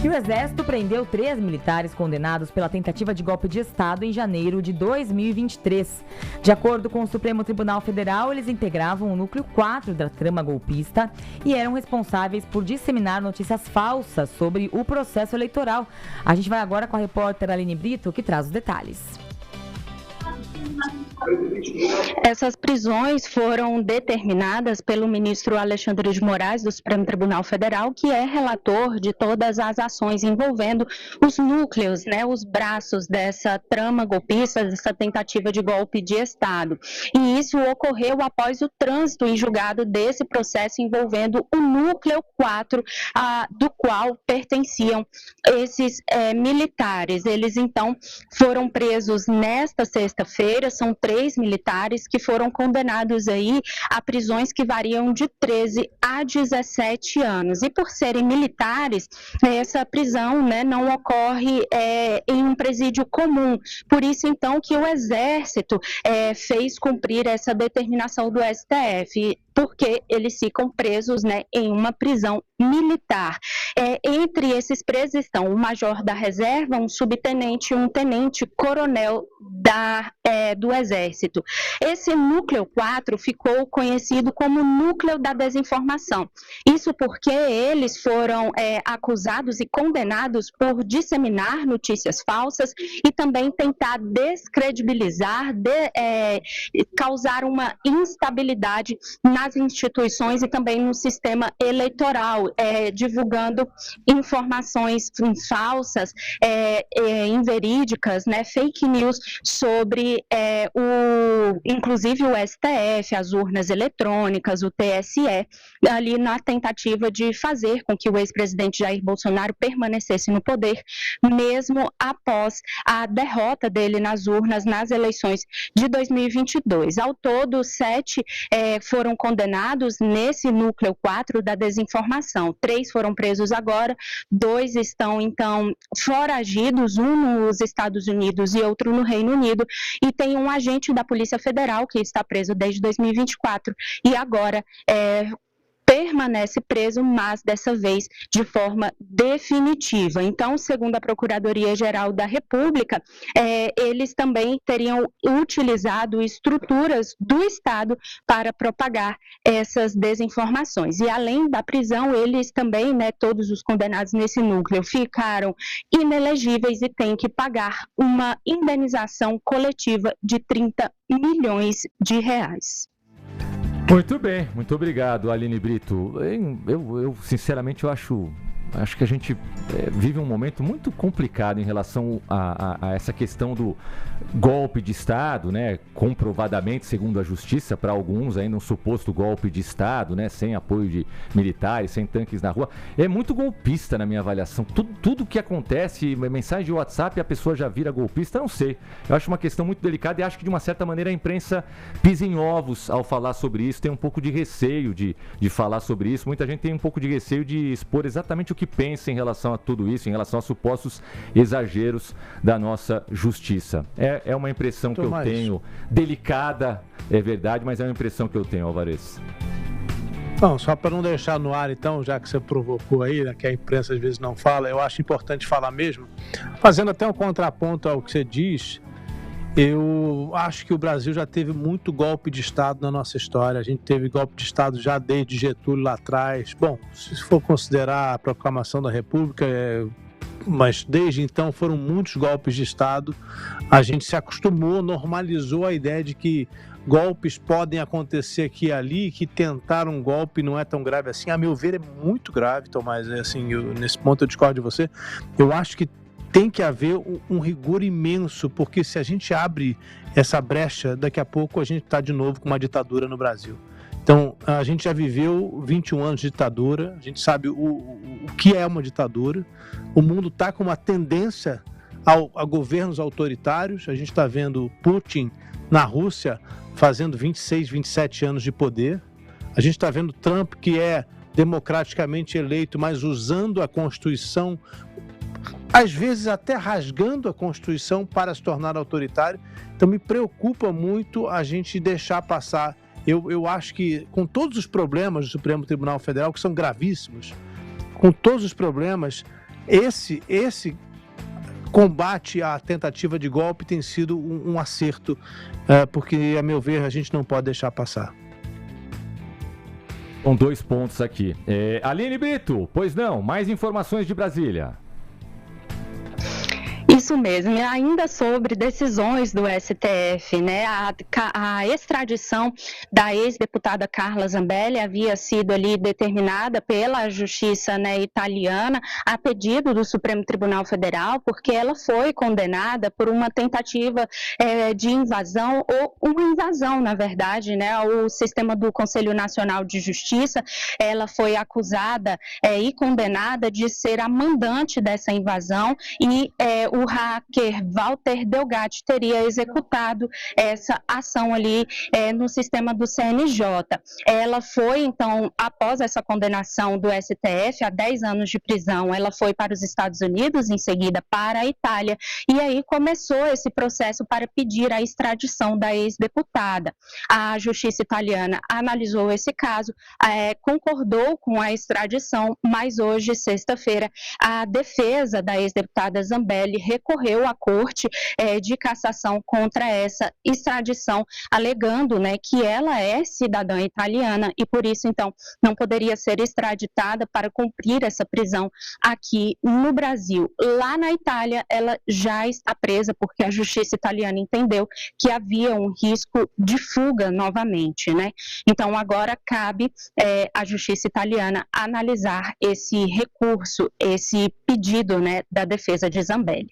E o Exército prendeu 3 militares condenados pela tentativa de golpe de Estado em janeiro de 2023. De acordo com o Supremo Tribunal Federal, eles integravam o núcleo 4 da trama golpista e eram responsáveis por disseminar notícias falsas sobre o processo eleitoral. A gente vai agora com a repórter Aline Brito, que traz os detalhes. Essas prisões foram determinadas pelo ministro Alexandre de Moraes, do Supremo Tribunal Federal, que é relator de todas as ações envolvendo os núcleos, os braços dessa trama golpista, dessa tentativa de golpe de Estado. E isso ocorreu após o trânsito em julgado desse processo envolvendo o núcleo 4, do qual pertenciam esses militares. Eles, então, foram presos nesta sexta-feira. São 3 militares que foram condenados aí a prisões que variam de 13 a 17 anos. E por serem militares, essa prisão não ocorre em um presídio comum. Por isso, então, que o Exército fez cumprir essa determinação do STF, porque eles ficam presos em uma prisão militar. Entre esses presos estão o major da reserva, um subtenente e um tenente-coronel do Exército. Esse núcleo 4 ficou conhecido como núcleo da desinformação. Isso porque eles foram acusados e condenados por disseminar notícias falsas e também tentar descredibilizar, causar uma instabilidade nas instituições e também no sistema eleitoral, divulgando informações falsas, inverídicas, fake news sobre inclusive o STF, as urnas eletrônicas, o TSE, ali na tentativa de fazer com que o ex-presidente Jair Bolsonaro permanecesse no poder, mesmo após a derrota dele nas urnas nas eleições de 2022. Ao todo, 7 foram condenados nesse núcleo 4 da desinformação. 3 foram presos agora, 2 estão, então, foragidos, um nos Estados Unidos e outro no Reino Unido, e tem um agente da Polícia Federal que está preso desde 2024 e agora permanece preso, mas dessa vez de forma definitiva. Então, segundo a Procuradoria-Geral da República, eles também teriam utilizado estruturas do Estado para propagar essas desinformações. E além da prisão, eles também, todos os condenados nesse núcleo, ficaram inelegíveis e têm que pagar uma indenização coletiva de 30 milhões de reais. Muito bem, muito obrigado, Aline Brito. Eu sinceramente, acho que a gente vive um momento muito complicado em relação a essa questão do golpe de Estado, comprovadamente, segundo a Justiça, para alguns ainda um suposto golpe de Estado, sem apoio de militares, sem tanques na rua. É muito golpista na minha avaliação. Tudo que acontece, mensagem de WhatsApp, a pessoa já vira golpista, não sei. Eu acho uma questão muito delicada e acho que, de uma certa maneira, a imprensa pisa em ovos ao falar sobre isso, tem um pouco de receio de falar sobre isso. Muita gente tem um pouco de receio de expor exatamente o que pensa em relação a tudo isso, em relação a supostos exageros da nossa justiça. É uma impressão que eu tenho, delicada, é verdade, mas é uma impressão que eu tenho, Alvarez. Bom, só para não deixar no ar, então, já que você provocou aí, que a imprensa às vezes não fala, eu acho importante falar mesmo, fazendo até um contraponto ao que você diz. Eu acho que o Brasil já teve muito golpe de Estado na nossa história. A gente teve golpe de Estado já desde Getúlio lá atrás. Bom, se for considerar a proclamação da República, mas desde então foram muitos golpes de Estado. A gente se acostumou, normalizou a ideia de que golpes podem acontecer aqui e ali, que tentar um golpe não é tão grave assim. A meu ver, é muito grave, Tomás. Nesse ponto eu discordo de você. Eu acho que tem que haver um rigor imenso, porque se a gente abre essa brecha, daqui a pouco a gente está de novo com uma ditadura no Brasil. Então, a gente já viveu 21 anos de ditadura, a gente sabe o que é uma ditadura, o mundo está com uma tendência a governos autoritários, a gente está vendo Putin na Rússia fazendo 26, 27 anos de poder, a gente está vendo Trump, que é democraticamente eleito, mas usando a Constituição, às vezes até rasgando a Constituição para se tornar autoritário. Então me preocupa muito a gente deixar passar. Eu acho que com todos os problemas do Supremo Tribunal Federal, que são gravíssimos, com todos os problemas, esse combate à tentativa de golpe tem sido um acerto, porque, a meu ver, a gente não pode deixar passar. Com 2 pontos aqui. Aline Brito, pois não, mais informações de Brasília. Isso mesmo, e ainda sobre decisões do STF, né? A extradição da ex-deputada Carla Zambelli havia sido ali determinada pela justiça, né, italiana a pedido do Supremo Tribunal Federal, porque ela foi condenada por uma tentativa de invasão, ou uma invasão, na verdade, né, ao sistema do Conselho Nacional de Justiça. Ela foi acusada e condenada de ser a mandante dessa invasão, e o hacker Walter Delgatti teria executado essa ação ali no sistema do CNJ. Ela foi, então, após essa condenação do STF a 10 anos de prisão, ela foi para os Estados Unidos, em seguida para a Itália, e aí começou esse processo para pedir a extradição da ex-deputada. A justiça italiana analisou esse caso, concordou com a extradição, mas hoje, sexta-feira, a defesa da ex-deputada Zambelli recorreu à Corte de Cassação contra essa extradição, alegando, né, que ela é cidadã italiana e, por isso, então, não poderia ser extraditada para cumprir essa prisão aqui no Brasil. Lá na Itália, ela já está presa porque a justiça italiana entendeu que havia um risco de fuga novamente, né? Então, agora cabe à justiça italiana analisar esse recurso, esse pedido, né, da defesa de Zambelli.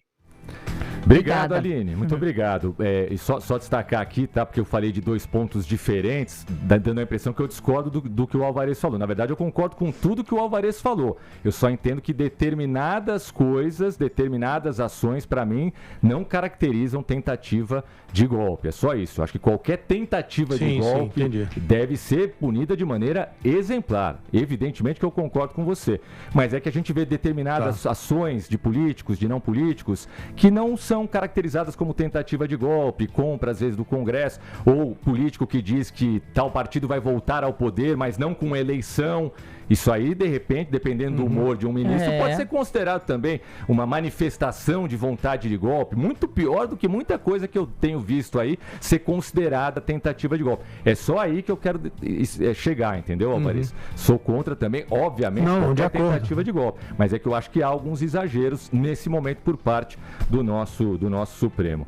Obrigado, Aline. Muito obrigado. E só destacar aqui, tá? Porque eu falei de 2 pontos diferentes, dando a impressão que eu discordo do que o Alvarez falou. Na verdade, eu concordo com tudo que o Alvarez falou. Eu só entendo que determinadas coisas, determinadas ações, para mim, não caracterizam tentativa de golpe. É só isso. Eu acho que qualquer tentativa de golpe deve ser punida de maneira exemplar. Evidentemente que eu concordo com você. Mas é que a gente vê determinadas ações de políticos, de não políticos, que não são caracterizadas como tentativa de golpe, compra às vezes do Congresso, ou político que diz que tal partido vai voltar ao poder, mas não com eleição. Isso aí, de repente, dependendo do humor de um ministro, pode ser considerado também uma manifestação de vontade de golpe, muito pior do que muita coisa que eu tenho visto aí ser considerada tentativa de golpe. É só aí que eu quero chegar, entendeu, Alvarez? Sou contra também, obviamente, qualquer tentativa de golpe, mas é que eu acho que há alguns exageros nesse momento por parte do nosso Supremo.